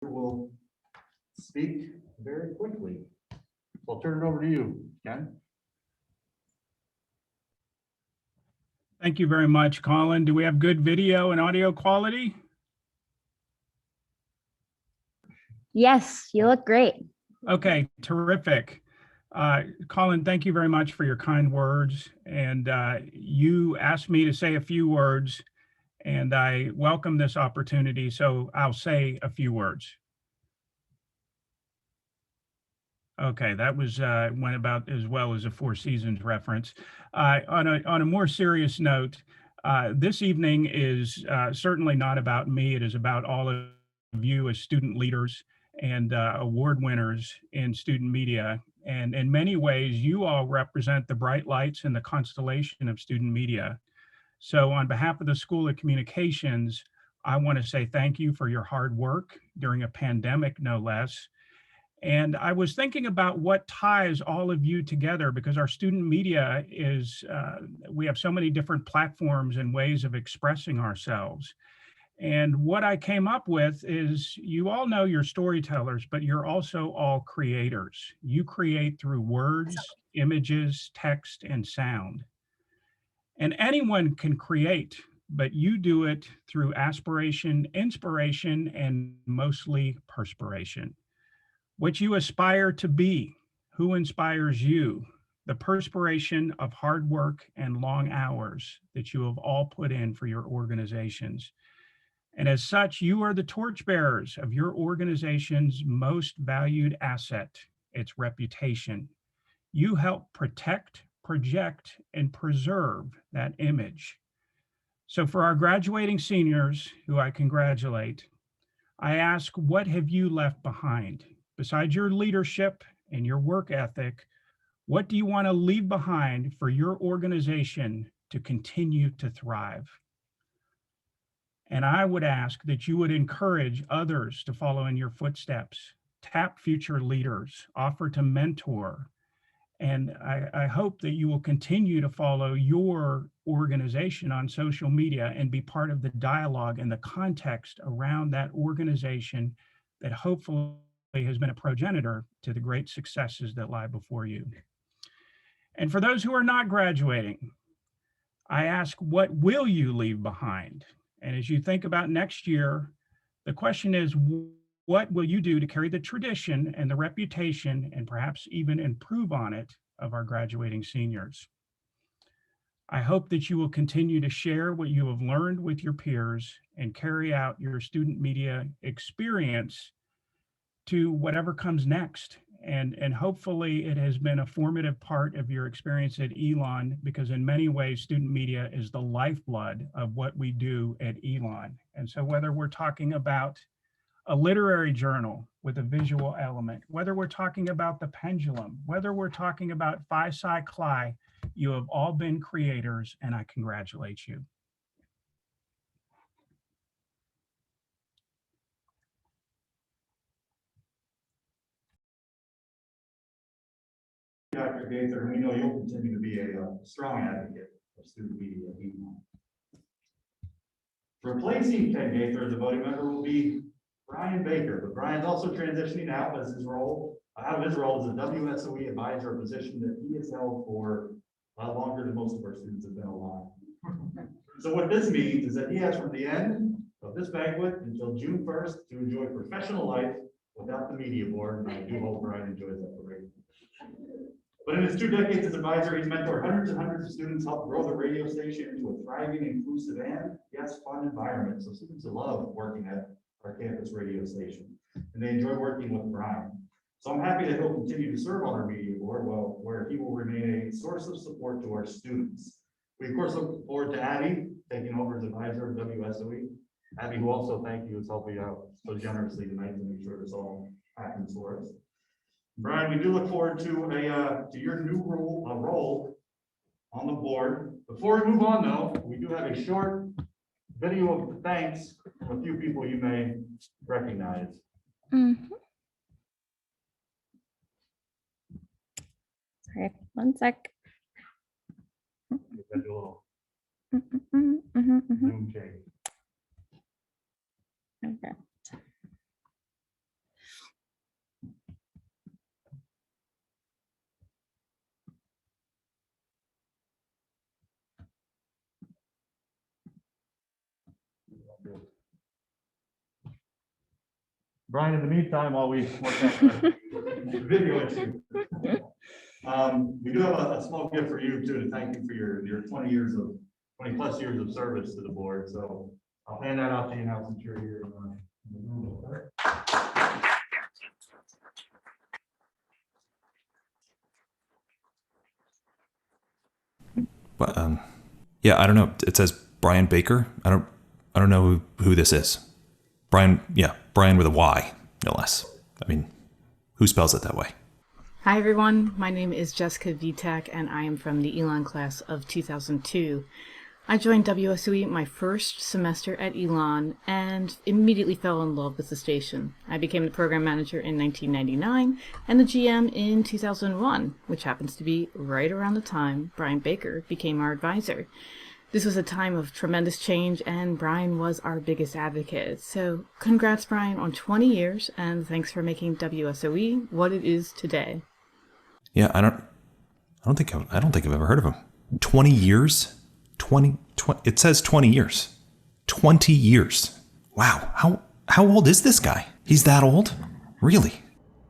will speak very quickly. I'll turn it over to you, Ken. Thank you very much, Colin. Do we have good video and audio quality? Yes, you look great. Okay, terrific. Colin, thank you very much for your kind words. And you asked me to say a few words, and I welcome this opportunity, so I'll say a few words. Okay, that was went about as well as a Four Seasons reference. On a more serious note, this evening is certainly not about me. It is about all of you as student leaders and award winners in student media. And in many ways, you all represent the bright lights in the constellation of student media. So on behalf of the School of Communications, I want to say thank you for your hard work during a pandemic, no less. And I was thinking about what ties all of you together, because our student media is, we have so many different platforms and ways of expressing ourselves. And what I came up with is, you all know you're storytellers, but you're also all creators. You create through words, images, text, and sound. And anyone can create, but you do it through aspiration, inspiration, and mostly perspiration. What you aspire to be, who inspires you, the perspiration of hard work and long hours that you have all put in for your organizations. And as such, you are the torchbearers of your organization's most valued asset, its reputation. You help protect, project, and preserve that image. So for our graduating seniors, who I congratulate, I ask, what have you left behind? Besides your leadership and your work ethic, what do you want to leave behind for your organization to continue to thrive? And I would ask that you would encourage others to follow in your footsteps, tap future leaders, offer to mentor. And I hope that you will continue to follow your organization on social media and be part of the dialogue and the context around that organization that hopefully has been a progenitor to the great successes that lie before you. And for those who are not graduating, I ask, what will you leave behind? And as you think about next year, the question is, what will you do to carry the tradition and the reputation, and perhaps even improve on it, of our graduating seniors? I hope that you will continue to share what you have learned with your peers and carry out your student media experience to whatever comes next. And hopefully it has been a formative part of your experience at Elon, because in many ways, student media is the lifeblood of what we do at Elon. And so whether we're talking about a literary journal with a visual element, whether we're talking about the pendulum, whether we're talking about Phi Psi Cli, you have all been creators, and I congratulate you. Dr. Gaither, and we know you'll continue to be a strong advocate for student media at Elon. Replacing Ken Gaither as a voting member will be Brian Baker, but Brian's also transitioning out of his role as a WSOE advisor, a position that he has held for a lot longer than most of our students have been alive. So what this means is that he has from the end of this banquet until June 1st to enjoy professional life without the media board, and I do hope Brian enjoys that parade. But in his 2 decades as advisor, he's mentored hundreds and hundreds of students, helped grow the radio station into a thriving, inclusive, and yes, fun environment. So students love working at our campus radio station, and they enjoy working with Brian. So I'm happy that he'll continue to serve on our media board, where he will remain a source of support to our students. We of course look forward to Abby taking over as advisor of WSOE. Abby, who also, thank you, is helping out so generously tonight to make sure this all happens for us. Brian, we do look forward to your new role on the board. Before we move on, though, we do have a short video of thanks from a few people you may recognize. Sorry, one sec. Do a little Zoom change. Okay. Brian, in the meantime, while we work out the video issue, we do have a small gift for you too, to thank you for your 20 plus years of service to the board. So I'll hand that out to you now since you're here. In the room. But yeah, I don't know. It says Brian Baker. I don't know who this is. Brian, yeah, Brian with a Y, no less. I mean, who spells it that way? Hi everyone, my name is Jessica Vitak and I am from the Elon class of 2002. I joined WSOE my first semester at Elon and immediately fell in love with the station. I became the program manager in 1999 and the GM in 2001, which happens to be right around the time Brian Baker became our advisor. This was a time of tremendous change and Brian was our biggest advocate. So congrats Brian on 20 years and thanks for making WSOE what it is today. Yeah, I don't think I've ever heard of him. 20 years? 20 it says 20 years. 20 years. Wow. How old is this guy? He's that old? Really?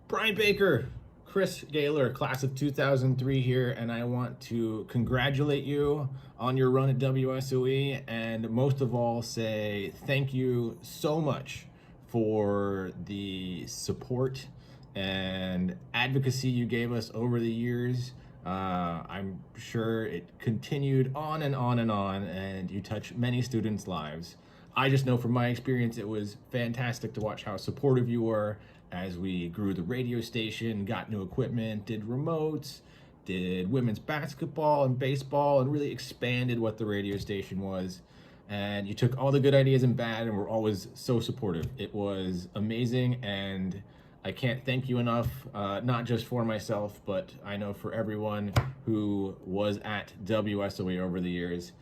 Brian Baker, Chris Gaylor, class of 2003 here, and I want to congratulate you on your run at WSOE, and most of all say thank you so much for the support and advocacy you gave us over the years. I'm sure it continued on and on and on, and you touched many students' lives. I just know from my experience, it was fantastic to watch how supportive you were as we grew the radio station, got new equipment, did remotes, did women's basketball and baseball, and really expanded what the radio station was. And you took all the good ideas and bad and were always so supportive. It was amazing, and I can't thank you enough, not just for myself, but I know for everyone who was at WSOE over the years.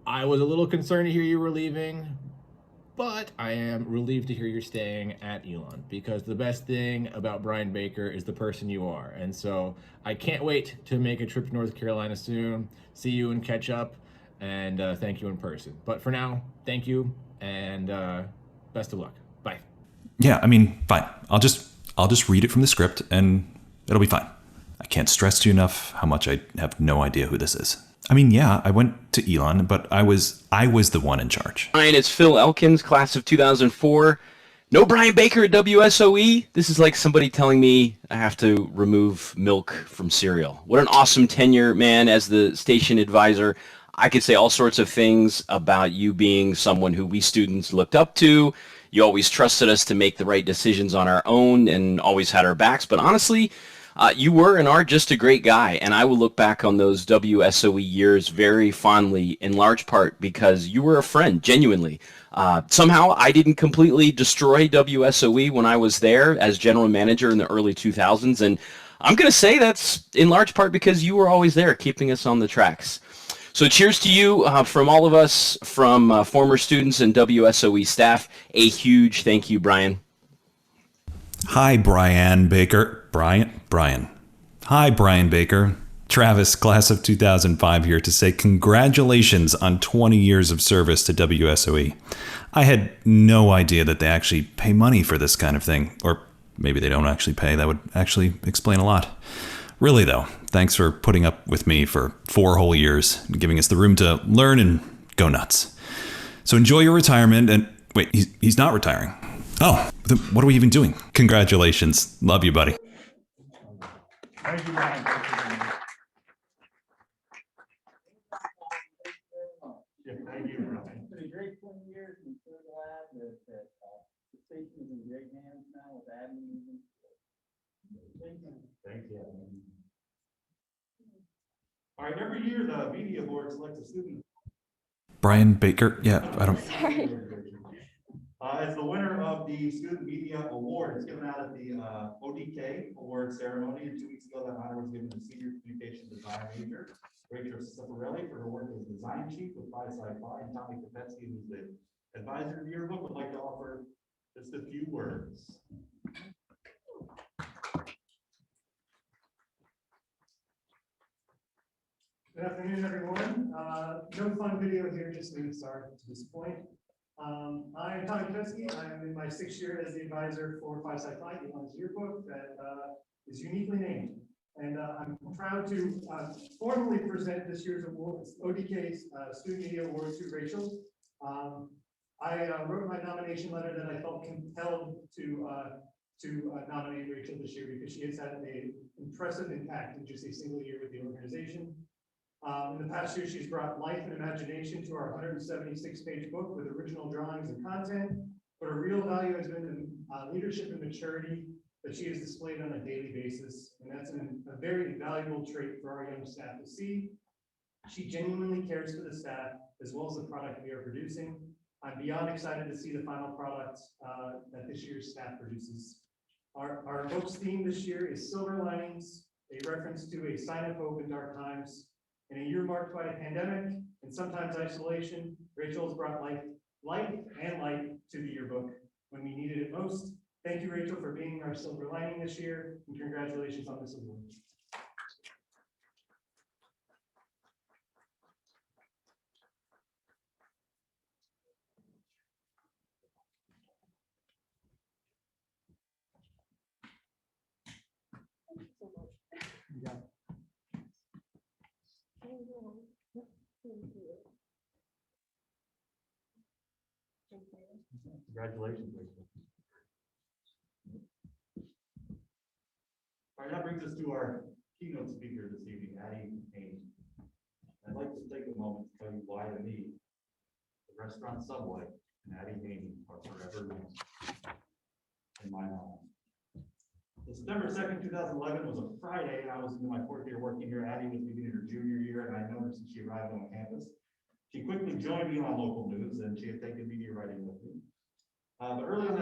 I was a little concerned to hear you were leaving, but I am relieved to hear you're staying at Elon, because the best thing about Brian Baker is the person you are. And so I can't wait to make a trip to North Carolina soon, see you and catch up, and thank you in person. But for now, thank you, and best of luck. Bye. Yeah, I mean, fine. I'll just read it from the script and it'll be fine. I can't stress to you enough how much I have no idea who this is. I mean, yeah, I went to Elon, but I was the one in charge. Brian, it's Phil Elkins, class of 2004. No Brian Baker at WSOE? This is like somebody telling me I have to remove milk from cereal. What an awesome tenure, man, as the station advisor. I could say all sorts of things about you being someone who we students looked up to. You always trusted us to make the right decisions on our own and always had our backs. But honestly, you were and are just a great guy, and I will look back on those WSOE years very fondly, in large part because you were a friend, genuinely. Somehow, I didn't completely destroy WSOE when I was there as general manager in the early 2000s, and I'm going to say that's in large part because you were always there, keeping us on the tracks. So cheers to you from all of us, from former students and WSOE staff. A huge thank you, Brian. Hi, Brian Baker. Brian. Hi, Brian Baker. Travis, class of 2005 here to say congratulations on 20 years of service to WSOE. I had no idea that they actually pay money for this kind of thing. Or maybe they don't actually pay. That would actually explain a lot. Really, though, thanks for putting up with me for 4 whole years and giving us the room to learn and go nuts. So enjoy your retirement. And wait, he's not retiring. Oh, then what are we even doing? Congratulations. Love you, buddy. Thank you, Brian. Yeah, thank you, Brian. It's been a great 20 years, and so glad that the station is in great hands now with admin. Thank you. Thank you. All right, every year the media board selects a student. Brian Baker. Yeah, I don't. Sorry. As the winner of the Student Media Award, it's given out at the ODK award ceremony. And 2 weeks ago, that honor was given to senior communication design major Rachel Cifarelli for her work as design chief with Phi Psi Phi, and Tommy Kopetsky, who's the advisor of Yearbook, would like to offer just a few words. Good afternoon, everyone. No fun video here, just me. Sorry to disappoint. I'm Tommy Pesky. I'm in my 6th year as the advisor for 5-Sci-Fi, Elon's yearbook that is uniquely named. And I'm proud to formally present this year's awards, ODK's Student Media Awards to Rachel. I wrote my nomination letter that I felt compelled to nominate Rachel this year because she has had an impressive impact in just a single year with the organization. In the past year, she's brought life and imagination to our 176-page book with original drawings and content, but her real value has been the leadership and maturity that she has displayed on a daily basis, and that's a very valuable trait for our young staff to see. She genuinely cares for the staff as well as the product we are producing. I'm beyond excited to see the final product that this year's staff produces. Our book's theme this year is Silver Linings, a reference to a sign of hope in dark times. In a year marked by a pandemic and sometimes isolation, Rachel has brought light and light to the yearbook when we needed it most. Thank you, Rachel, for being our silver lining this year, and congratulations on this award. Congratulations, Rachel. All right, that brings us to our keynote speaker this evening, Addie Payne. I'd like to take a moment to tell you why to me, the restaurant Subway and Addie Payne are forever linked in my mind. So September 2nd, 2011 was a Friday, and I was in my 4th year working here. Addie was beginning her junior year, and I noticed that she arrived on campus. She quickly joined me on local news, and she had taken media writing with me. But early on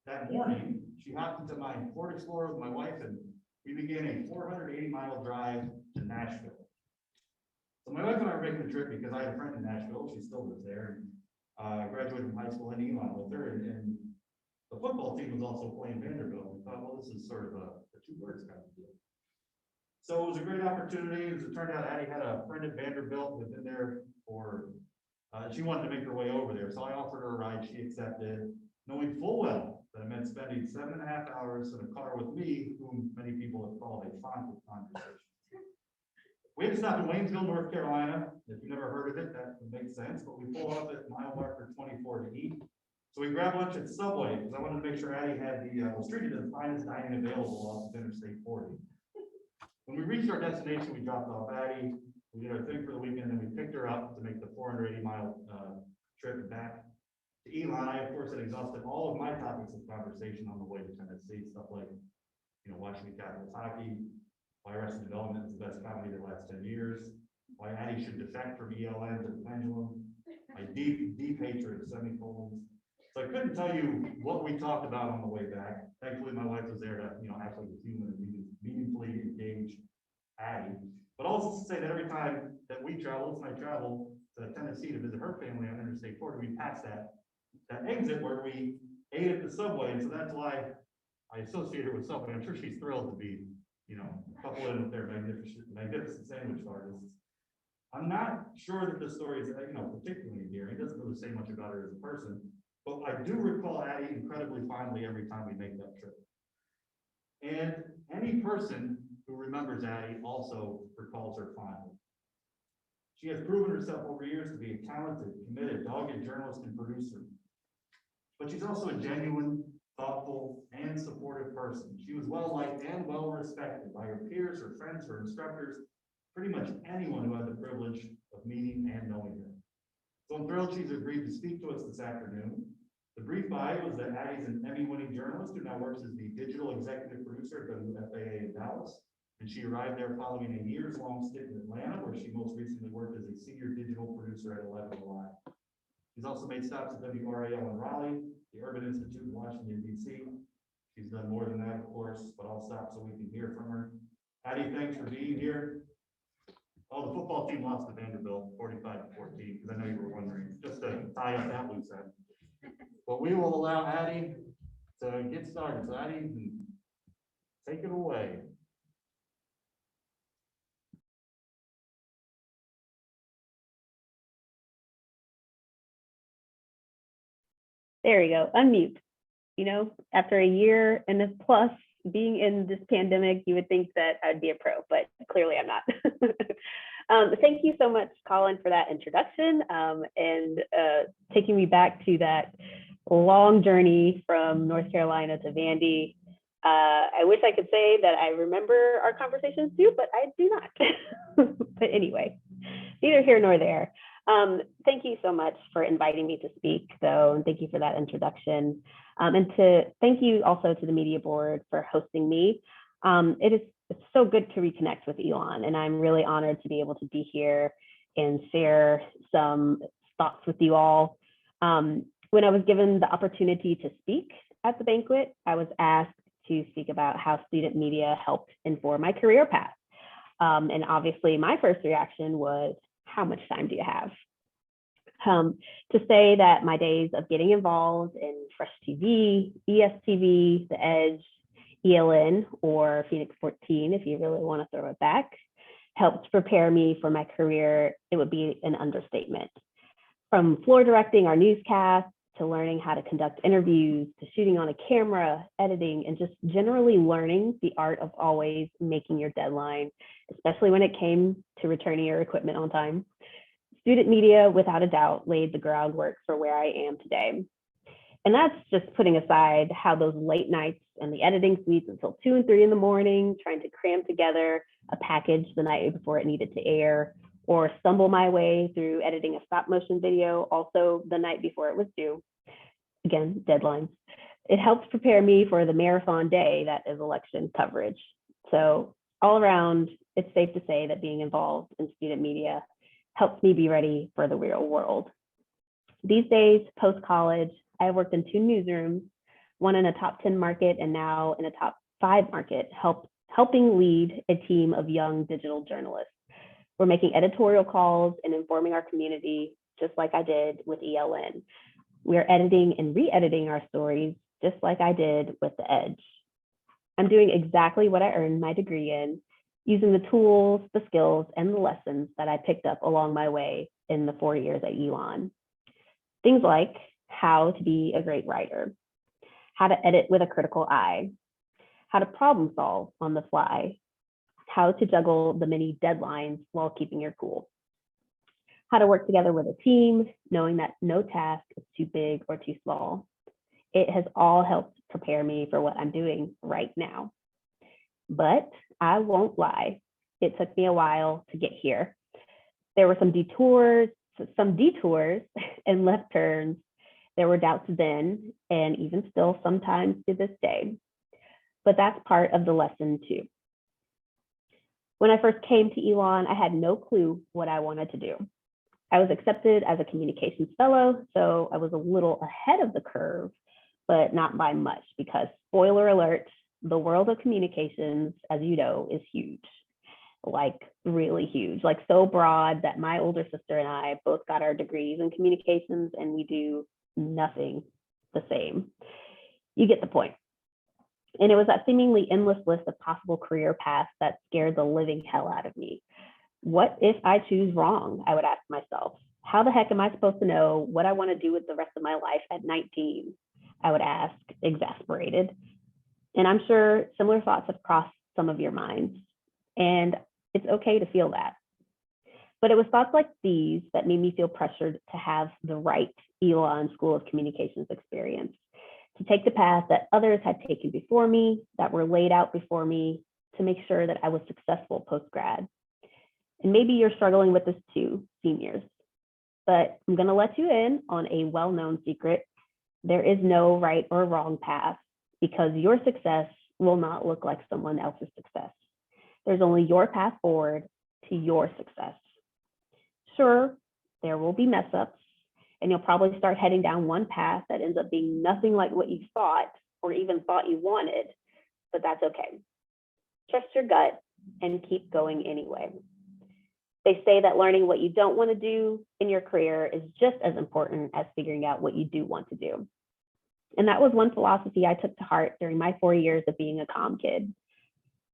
that morning, she hopped into my Ford Explorer with my wife, and we began a 480-mile drive to Nashville. So my wife and I were making the trip because I had a friend in Nashville. She still lives there. I graduated from high school in Elon with her, and the football team was also playing Vanderbilt. We thought, well, this is sort of a two words kind of deal. So it was a great opportunity. As it turned out, Addie had a friend at Vanderbilt who had been there for, she wanted to make her way over there. So I offered her a ride. She accepted, knowing full well that it meant spending 7.5 hours in a car with me, whom many people have called a fond conversation. We had to stop in Waynesville, North Carolina. If you've never heard of it, that would make sense. But we pulled off at mile marker 24 to eat. So we grabbed lunch at Subway because I wanted to make sure Addie had was treated to the finest dining available off of Interstate 40. When we reached our destination, we dropped off Addie. We did our thing for the weekend, and we picked her up to make the 480-mile trip back to Elon. I, of course, had exhausted all of my topics of conversation on the way to Tennessee, stuff like, Washington Capitals hockey, why Arrested Development is the best comedy of the last 10 years, why Addie should defect from ELN to the pendulum, my deep, deep hatred of semicolons. So I couldn't tell you what we talked about on the way back. Thankfully, my wife was there to, actually human and meaningfully engage Addie. But also to say that every time that we traveled, and I traveled to Tennessee to visit her family on Interstate 40, we passed that exit where we ate at the Subway. And so that's why I associate her with Subway. I'm sure she's thrilled to be, coupled in with their magnificent sandwich artists. I'm not sure that this story is, particularly endearing. It doesn't really say much about her as a person. But I do recall Addie incredibly fondly every time we make that trip. And any person who remembers Addie also recalls her fondly. She has proven herself over years to be a talented, committed, dogged journalist and producer. But she's also a genuine, thoughtful, and supportive person. She was well-liked and well-respected by her peers, her friends, her instructors, pretty much anyone who had the privilege of meeting and knowing her. So I'm thrilled she's agreed to speak to us this afternoon. The brief bio is that Addie's an Emmy-winning journalist who now works as the digital executive producer at WFAA in Dallas. And she arrived there following a years-long stint in Atlanta, where she most recently worked as a senior digital producer at 11 Live. She's also made stops at WRAL in Raleigh, the Urban Institute in Washington, D.C. She's done more than that, of course, but I'll stop so we can hear from her. Addie, thanks for being here. Oh, the football team lost to Vanderbilt 45-14, because I know you were wondering, just to tie up that loose end. But we will allow Addie to get started. So Addie, take it away. There you go, unmute. You know, after a year and a plus being in this pandemic, you would think that I'd be a pro, but clearly I'm not. Thank you so much, Colin, for that introduction and taking me back to that long journey from North Carolina to Vandy. I wish I could say that I remember our conversations too, but I do not. But anyway, neither here nor there. Thank you so much for inviting me to speak, though, and thank you for that introduction. And thank you also to the media board for hosting me. It's so good to reconnect with Elon, and I'm really honored to be able to be here and share some thoughts with you all. When I was given the opportunity to speak at the banquet, I was asked to speak about how student media helped inform my career path. And obviously my first reaction was, how much time do you have? To say that my days of getting involved in Fresh TV, ESTV, The Edge, ELN, or Phoenix 14, if you really want to throw it back, helped prepare me for my career, it would be an understatement. From floor directing our newscasts, to learning how to conduct interviews, to shooting on a camera, editing, and just generally learning the art of always making your deadline, especially when it came to returning your equipment on time. Student media, without a doubt, laid the groundwork for where I am today. And that's just putting aside how those late nights and the editing suites until 2 and 3 in the morning, trying to cram together a package the night before it needed to air, or stumble my way through editing a stop motion video also the night before it was due. Again, deadlines. It helps prepare me for the marathon day that is election coverage. So all around, it's safe to say that being involved in student media helps me be ready for the real world. These days, post-college, I have worked in 2 newsrooms, one in a top 10 market and now in a top 5 market, helping lead a team of young digital journalists. We're making editorial calls and informing our community, just like I did with ELN. We're editing and re-editing our stories, just like I did with The Edge. I'm doing exactly what I earned my degree in, using the tools, the skills, and the lessons that I picked up along my way in the 4 years at Elon. Things like how to be a great writer, how to edit with a critical eye, how to problem solve on the fly, how to juggle the many deadlines while keeping your cool, how to work together with a team, knowing that no task is too big or too small. It has all helped prepare me for what I'm doing right now. But I won't lie, it took me a while to get here. There were some detours and left turns. There were doubts then, and even still sometimes to this day. But that's part of the lesson too. When I first came to Elon, I had no clue what I wanted to do. I was accepted as a communications fellow, so I was a little ahead of the curve, but not by much, because spoiler alert, the world of communications, as you know, is huge, like really huge, like so broad that my older sister and I both got our degrees in communications and we do nothing the same. You get the point. And it was that seemingly endless list of possible career paths that scared the living hell out of me. What if I choose wrong? I would ask myself. How the heck am I supposed to know what I want to do with the rest of my life at 19? I would ask, exasperated. And I'm sure similar thoughts have crossed some of your minds. And it's okay to feel that. But it was thoughts like these that made me feel pressured to have the right Elon School of Communications experience, to take the path that others had taken before me, that were laid out before me, to make sure that I was successful post-grad. And maybe you're struggling with this too, seniors. But I'm going to let you in on a well-known secret. There is no right or wrong path, because your success will not look like someone else's success. There's only your path forward to your success. Sure, there will be mess ups, and you'll probably start heading down one path that ends up being nothing like what you thought or even thought you wanted, but that's okay. Trust your gut and keep going anyway. They say that learning what you don't want to do in your career is just as important as figuring out what you do want to do. And that was one philosophy I took to heart during my 4 years of being a comm kid.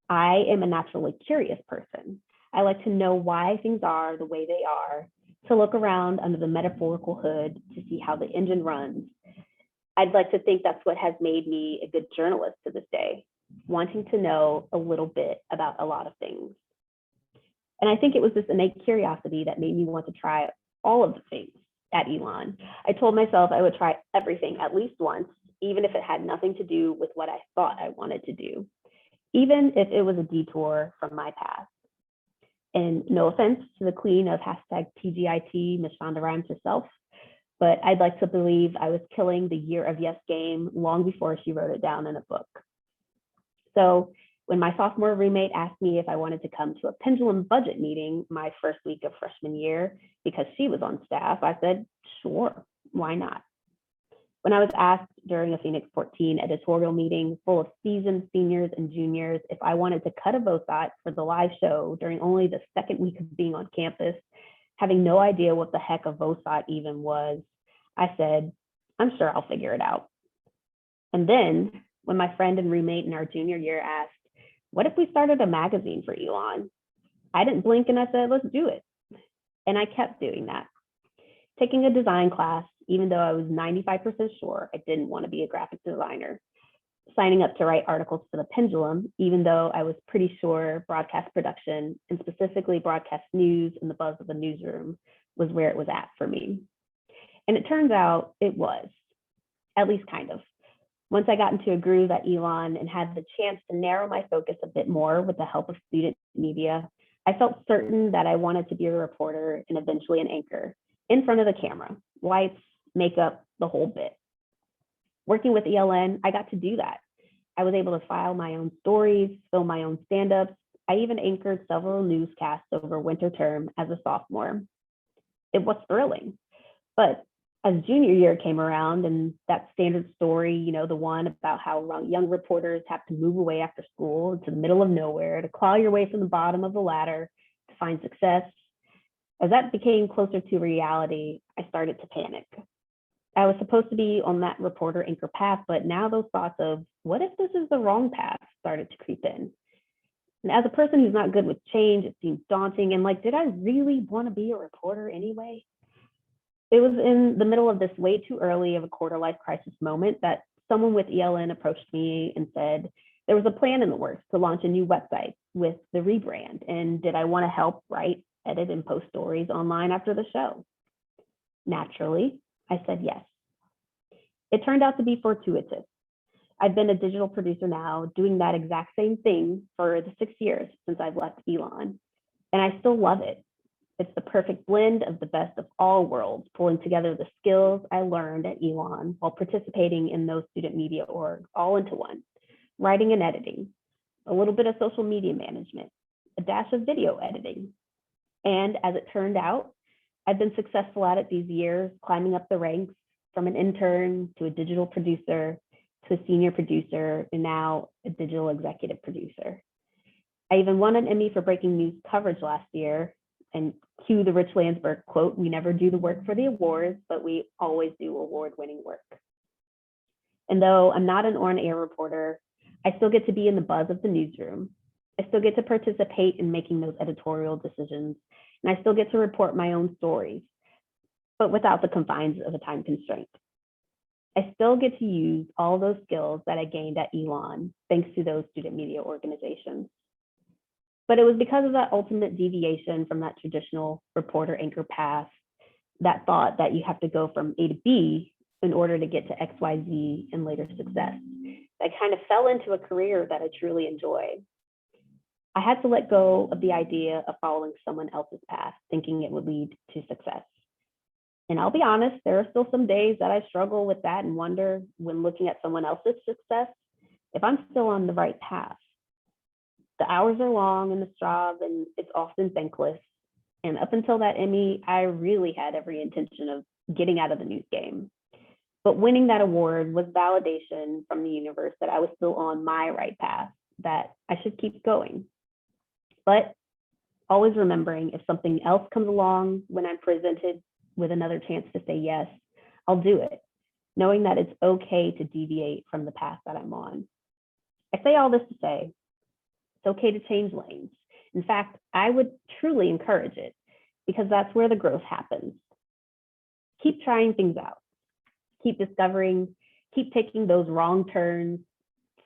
I am a naturally curious person. I like to know why things are the way they are, to look around under the metaphorical hood to see how the engine runs. I'd like to think that's what has made me a good journalist to this day, wanting to know a little bit about a lot of things. And I think it was this innate curiosity that made me want to try all of the things at Elon. I told myself I would try everything at least once, even if it had nothing to do with what I thought I wanted to do, even if it was a detour from my path. And no offense to the queen of hashtag TGIT, Miss Shonda Rhimes herself, but I'd like to believe I was killing the year of yes game long before she wrote it down in a book. So when my sophomore roommate asked me if I wanted to come to a pendulum budget meeting my first week of freshman year because she was on staff, I said, sure, why not? When I was asked during a Phoenix 14 editorial meeting full of seasoned seniors and juniors if I wanted to cut a VOSOT for the live show during only the second week of being on campus, having no idea what the heck a VOSOT even was, I said, I'm sure I'll figure it out. And then when my friend and roommate in our junior year asked, what if we started a magazine for Elon? I didn't blink and I said, let's do it. And I kept doing that. Taking a design class, even though I was 95% sure I didn't want to be a graphic designer. Signing up to write articles for the Pendulum, even though I was pretty sure broadcast production and specifically broadcast news and the buzz of the newsroom was where it was at for me. And it turns out it was, at least kind of. Once I got into a groove at Elon and had the chance to narrow my focus a bit more with the help of student media, I felt certain that I wanted to be a reporter and eventually an anchor in front of the camera, lights, makeup, the whole bit. Working with ELN, I got to do that. I was able to file my own stories, film my own stand-ups. I even anchored several newscasts over winter term as a sophomore. It was thrilling, but as junior year came around and that standard story, you know, the one about how young reporters have to move away after school to the middle of nowhere to claw your way from the bottom of the ladder to find success. As that became closer to reality, I started to panic. I was supposed to be on that reporter anchor path, but now those thoughts of what if this is the wrong path started to creep in. And as a person who's not good with change, it seemed daunting and like, did I really want to be a reporter anyway? It was in the middle of this way too early of a quarter life crisis moment that someone with ELN approached me and said there was a plan in the works to launch a new website with the rebrand. And did I want to help write, edit, and post stories online after the show? Naturally, I said yes. It turned out to be fortuitous. I've been a digital producer now, doing that exact same thing for the 6 years since I've left Elon, and I still love it. It's the perfect blend of the best of all worlds, pulling together the skills I learned at Elon while participating in those student media orgs all into one, writing and editing, a little bit of social media management, a dash of video editing. And as it turned out, I've been successful at it these years, climbing up the ranks from an intern to a digital producer to a senior producer and now a digital executive producer. I even won an Emmy for breaking news coverage last year, and cue the Rich Landsberg quote, we never do the work for the awards, but we always do award-winning work. And though I'm not an on-air reporter, I still get to be in the buzz of the newsroom. I still get to participate in making those editorial decisions, and I still get to report my own stories, but without the confines of a time constraint. I still get to use all those skills that I gained at Elon, thanks to those student media organizations. But it was because of that ultimate deviation from that traditional reporter anchor path, that thought that you have to go from A to B in order to get to X, Y, Z and later success. I kind of fell into a career that I truly enjoyed. I had to let go of the idea of following someone else's path, thinking it would lead to success. And I'll be honest, there are still some days that I struggle with that and wonder when looking at someone else's success, if I'm still on the right path. The hours are long in this job and it's often thankless. And up until that Emmy, I really had every intention of getting out of the news game. But winning that award was validation from the universe that I was still on my right path, that I should keep going. But always remembering if something else comes along when I'm presented with another chance to say yes, I'll do it, knowing that it's okay to deviate from the path that I'm on. I say all this to say, it's okay to change lanes. In fact, I would truly encourage it because that's where the growth happens. Keep trying things out. Keep discovering keep taking those wrong turns,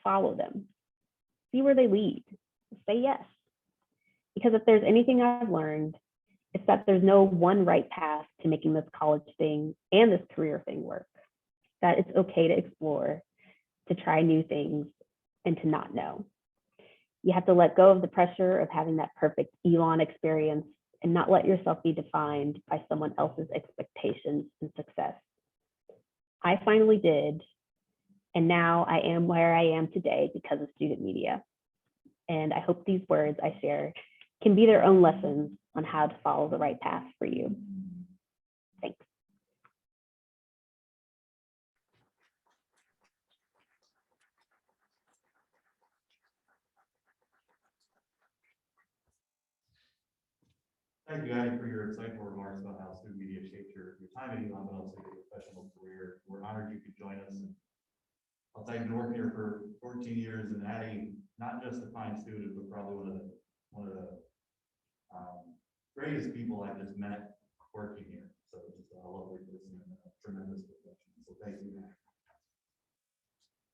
follow them. See where they lead. Say yes. Because if there's anything I've learned, it's that there's no one right path to making this college thing and this career thing work. That it's okay to explore, to try new things, and to not know. You have to let go of the pressure of having that perfect Elon experience and not let yourself be defined by someone else's expectations and success. I finally did, and now I am where I am today because of student media. And I hope these words I share can be their own lessons on how to follow the right path for you. Thanks. Thank you, Addie, for your insightful remarks about how student media shaped your time at Elon, but also your professional career. We're honored you could join us. I'll tell you, I've been working here for 14 years, and Addie, not just a fine student, but probably one of the greatest people I've just met working here. So just a lovely person and a tremendous professional. So thank you, Addie.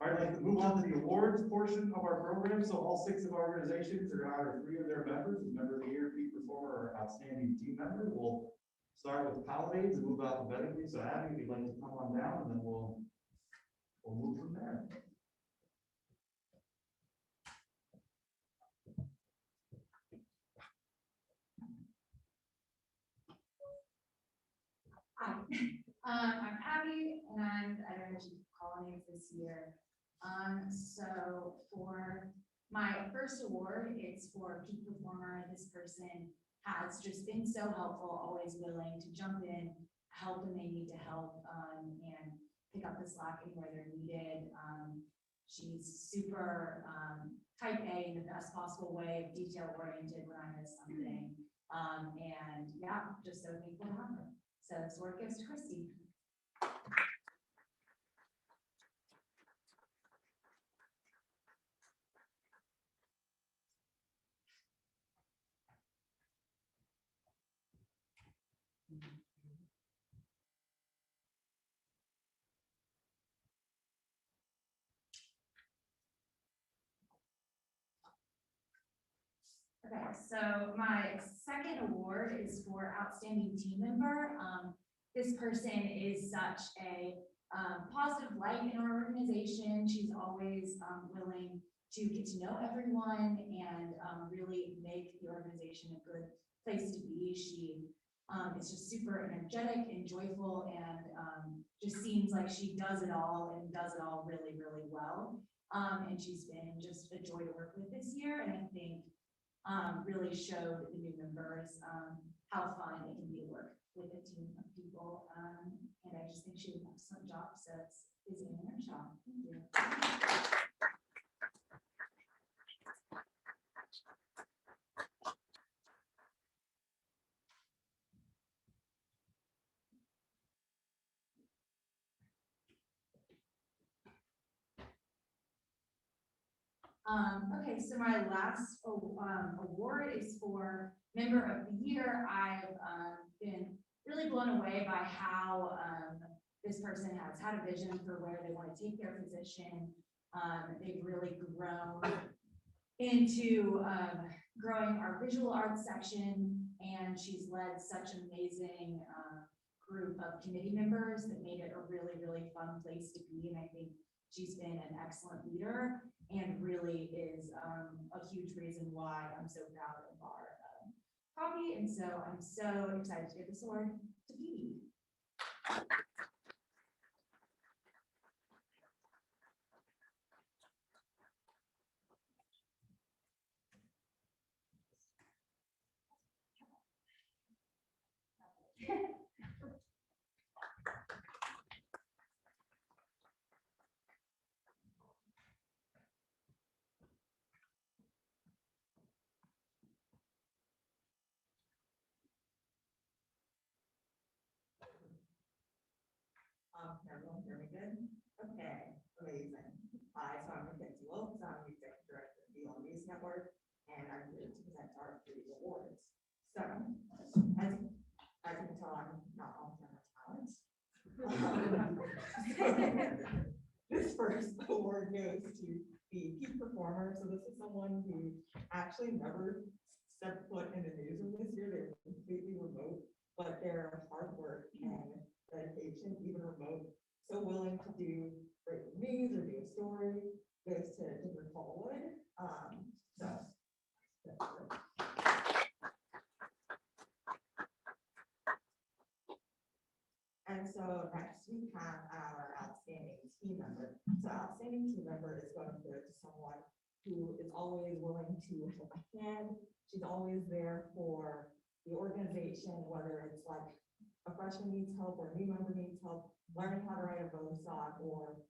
All right, I'd like to move on to the awards portion of our program. So all 6 of our organizations are going to honor 3 of their members: Member of the Year, Peak Performer, or Outstanding Team Member. We'll start with Colonnades and move alphabetically. So Abby, if you'd like to come on down, and then we'll move from there. Hi, I'm Abby, and I'm the editor-in-chief of Colonnades this year. So for my first award, it's for Peak Performer. This person has just been so helpful, always willing to jump in, help when they need to help, and pick up the slack anywhere they're needed. She's super type A in the best possible way, detail oriented when I miss something. And yeah, just so thankful to have her. So this award goes to Christy. Okay, so my second award is for Outstanding Team Member. This person is such a positive light in our organization. She's always willing to get to know everyone and really make the organization a good place to be. She is just super energetic and joyful, and just seems like she does it all and does it all really, really well. And she's been just a joy to work with this year, and I think really showed the new members how fun it can be to work with a team of people. And I just think she did an excellent job. So it's busy in her shop. Thank you. Okay, so my last award is for Member of the Year. I've been really blown away by how this person has had a vision for where they want to take their position. They've really grown into growing our visual arts section, and she's led such an amazing group of committee members that made it a really, really fun place to be. And I think she's been an excellent leader and really is a huge reason why I'm so proud of our copy. And so I'm so excited to give this award to Phoebe. Everyone hear me good? Okay, amazing. Hi, so I'm Mackenzie Wilkes. I'm the executive director of the Elon News Network, and I'm here to present our 3 awards. So, as you can tell, I'm not all talent. this first award goes to the peak performer. So this is someone who actually never stepped foot in the newsroom this year. They're completely remote, but their hard work and dedication, even remote, so willing to do breaking news or do a story, goes to Rick Hallwood. And so next we have our outstanding team member. So outstanding team member is going to go to someone who is always willing to help a hand. She's always there for the organization, whether it's like a freshman needs help or a new member needs help, learning how to write a bonus doc, or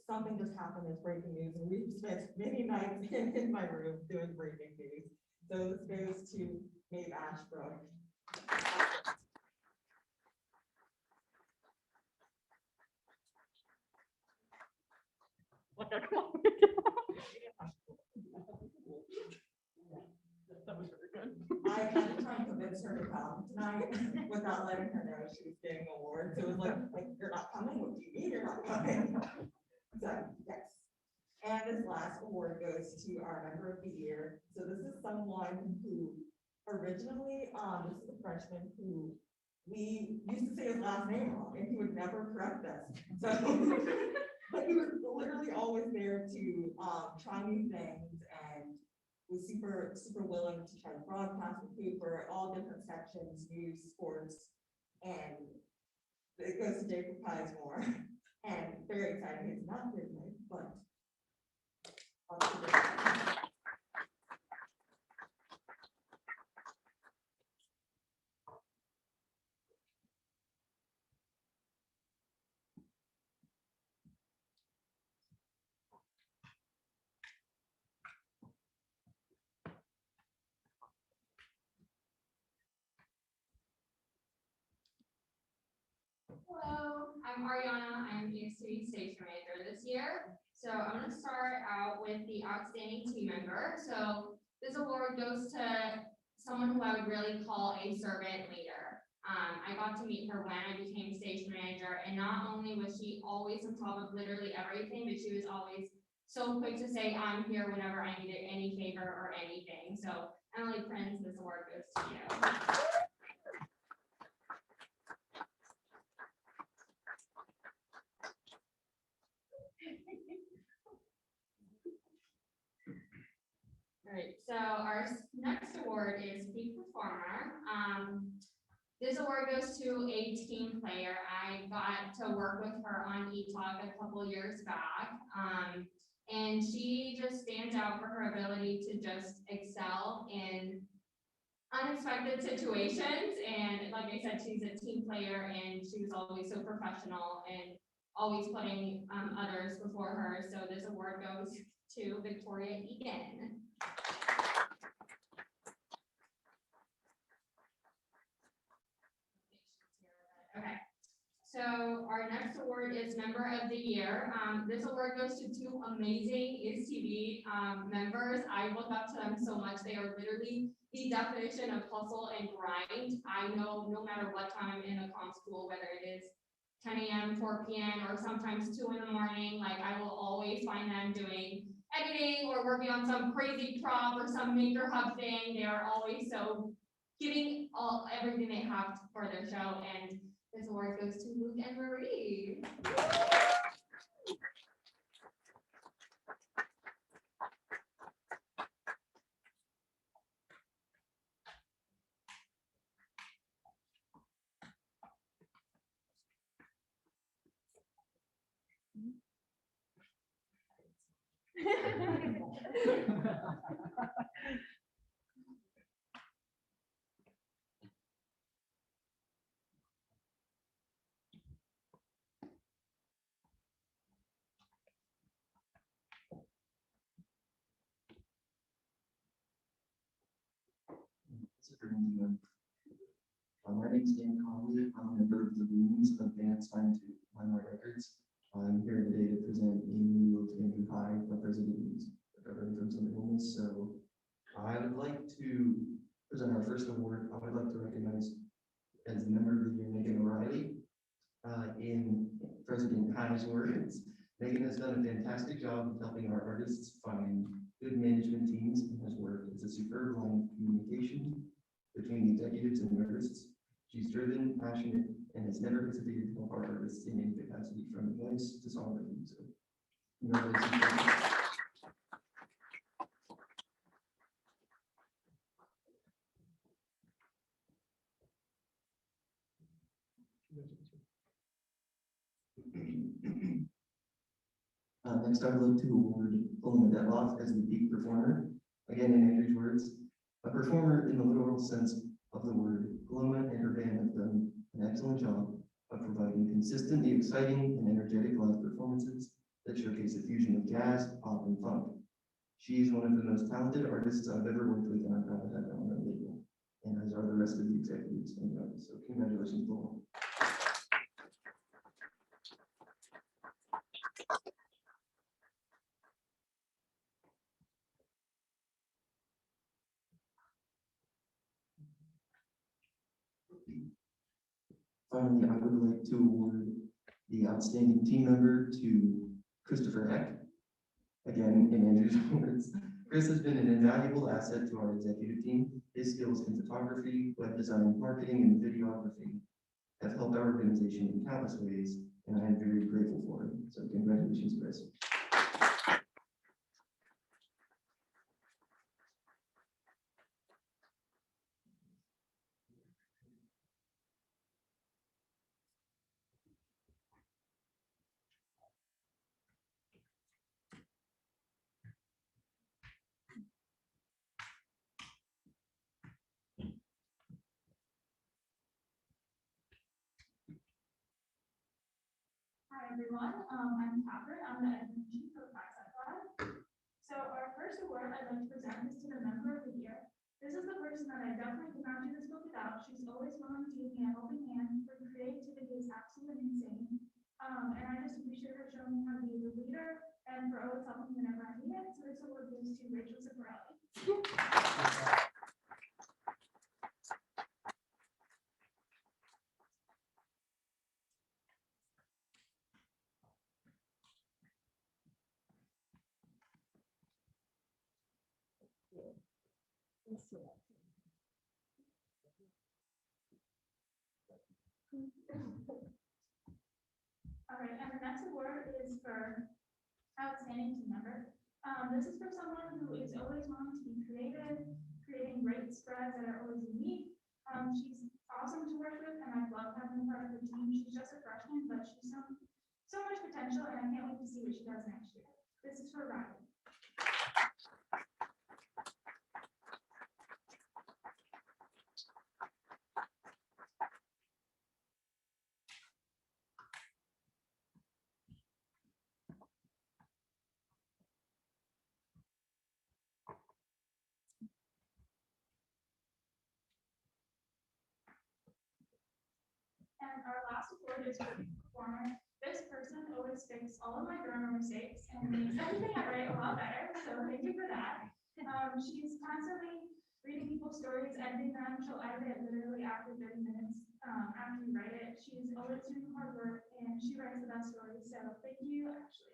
something just happened as breaking news, and we've spent many nights in my room doing breaking news. So this goes to Maeve Ashbrook. That was very good. I had to try and convince her to come tonight without letting her know she was getting an award. So it was like, you're not coming? What do you mean you're not coming? So, yes. And this last award goes to our member of the year. So this is someone who originally, this is a freshman who we used to say his last name wrong and he would never correct us. So, but he was literally always there to try new things and was super willing to try to broadcast the paper, all different sections, news, sports, and it goes to Jacob Pizemore. And very exciting, he's not here tonight, but. Hello, I'm Ariana. I'm the City Station Manager this year. So I'm going to start out with the outstanding team member. So this award goes to someone who I would really call a servant leader. I got to meet her when I became station manager, and not only was she always on top of literally everything, but she was always so quick to say, I'm here whenever I needed any favor or anything. So Emily Prince, this award goes to you. All right, so our next award is Peak Performer. This award goes to a team player. I got to work with her on eTalk a couple years back. And she just stands out for her ability to just excel in unexpected situations. And like I said, she's a team player and she was always so professional and always putting others before her. So this award goes to Victoria Egan. Okay, so our next award is Member of the Year. This award goes to two amazing ISTV members. I look up to them so much. They are literally the definition of hustle and grind. I know no matter what time in a comp school, whether it is 10 a.m., 4 p.m., or sometimes 2 in the morning, like I will always find them doing editing or working on some crazy prop or some maker hub thing. They are always so giving everything they have for their show, and this award goes to Luke and Marie. My name is Dan Conley. I'm a member of the Rooms of Band signed to Limelight Records. I'm here today to present Amy Wilton High for President recovering from some illness. So I would like to present our first award. I would like to recognize as the member of the year, Megan O'Reilly. In President Hai's words. Megan has done a fantastic job of helping our artists find good management teams and has worked as a superb line of communication between the executives and the artists. She's driven, passionate, and has never hesitated to help our artists in any capacity, from advice to songwriting. So, congratulations. Next, I would like to award Colonnades as the peak performer. Again, in Andrew's words, a performer in the literal sense of the word. Paloma and her band have done an excellent job of providing consistently exciting and energetic live performances that showcase a fusion of jazz, pop, and funk. She is one of the most talented artists I've ever worked with, and I'm proud to have her on our label, and as are the rest of the executives and the artists. So congratulations, Paloma. Finally, I would like to award the outstanding team member to Christopher Eck. Again, in Andrew's words, Chris has been an invaluable asset to our executive team. His skills in photography, web design, marketing, and videography have helped our organization in countless ways, and I am very grateful for him. So congratulations, Chris. Hi, everyone. I'm Catherine. I'm the editor chief of Banquet. So our first award I'd like to present is to the member of the year. This is the person that I definitely could not do this book without. She's always willing to give me a helping hand. Her creativity is absolutely insane. And I just appreciate her showing me how to be a leader and for always helping me whenever I need it. So this award goes to Rachel Ciparelli. All right, and the next award is for outstanding team member. This is for someone who is always wanting to be creative, creating great spreads that are always unique. She's awesome to work with, and I love having her part of the team. She's just a freshman, but she's so much potential, and I can't wait to see what she does next year. This is for Ryan. And our last award is for the performer. This person always fixes all of my grammar mistakes and makes everything I write a lot better. So thank you for that. She's constantly reading people's stories, editing them. She'll edit it literally after 30 minutes after you write it. She's always doing hard work and she writes the best stories. So thank you, Ashley.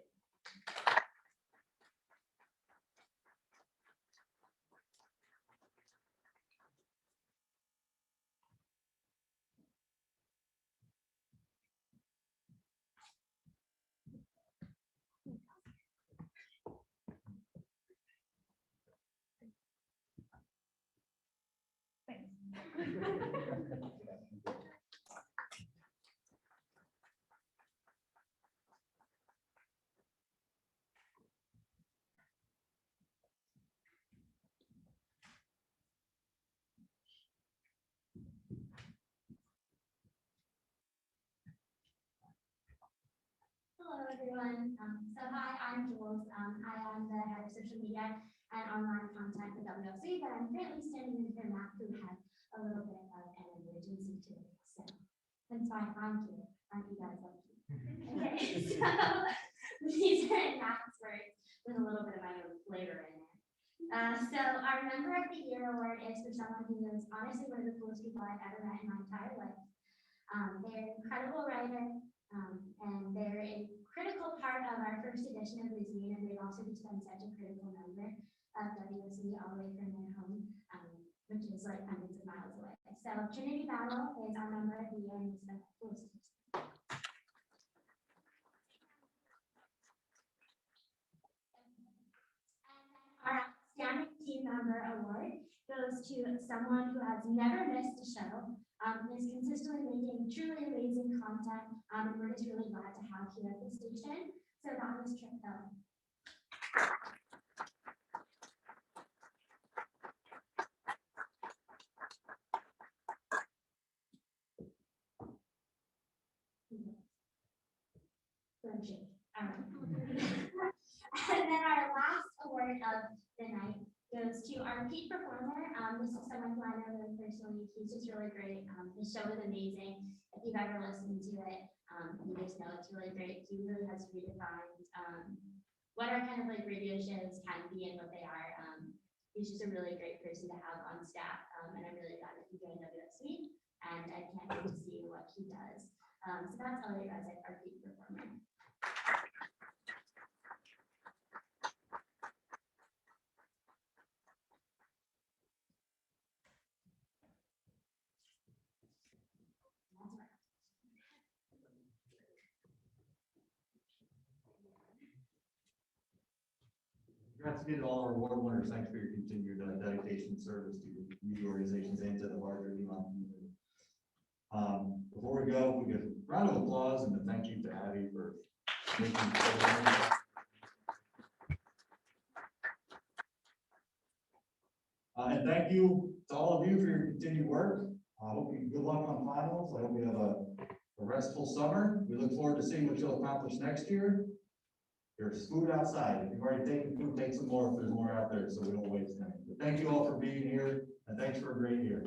Hello, everyone. Hi, I'm Jules. I am the head of social media and online content for WSOE, but I'm currently standing in for Matt, who had a little bit of an emergency today. So that's why I'm here. Aren't you guys lucky? Okay, so these are in Matt's words with a little bit of my own flavor in there. So our Member of the Year award is for someone who is honestly one of the coolest people I've ever met in my entire life. They're an incredible writer, And they're a critical part of our first edition of the zine, and they've also just been such a critical member of WSOE all the way from their home, which is like hundreds of miles away. So Trinity Battle is our member of the year, and it's the coolest. Our outstanding team member award goes to someone who has never missed a show, is consistently making truly amazing content, and we're just really glad to have here at the station. So that was Trip Hill. And then our last award of the night goes to our peak performer. This is someone who I know really personally. He's just really great. The show is amazing. If you've ever listened to it, you just know it's really great. He really has redefined what our kind of like radio shows can be and what they are. He's just a really great person to have on staff, and I'm really glad that he joined WSOE, and I can't wait to see what he does. So that's Elliot Resnick, our peak performer. Congrats again to all our award winners. Thanks for your continued dedication and service to the community organizations and to the larger Elon community. Before we go, we give a round of applause and a thank you to Abby for making and thank you to all of you for your continued work. I hope you good luck on finals. I hope you have a restful summer. We look forward to seeing what you'll accomplish next year. There's food outside. If you've already taken food, take some more if there's more out there so we don't waste any. But thank you all for being here, and thanks for a great year.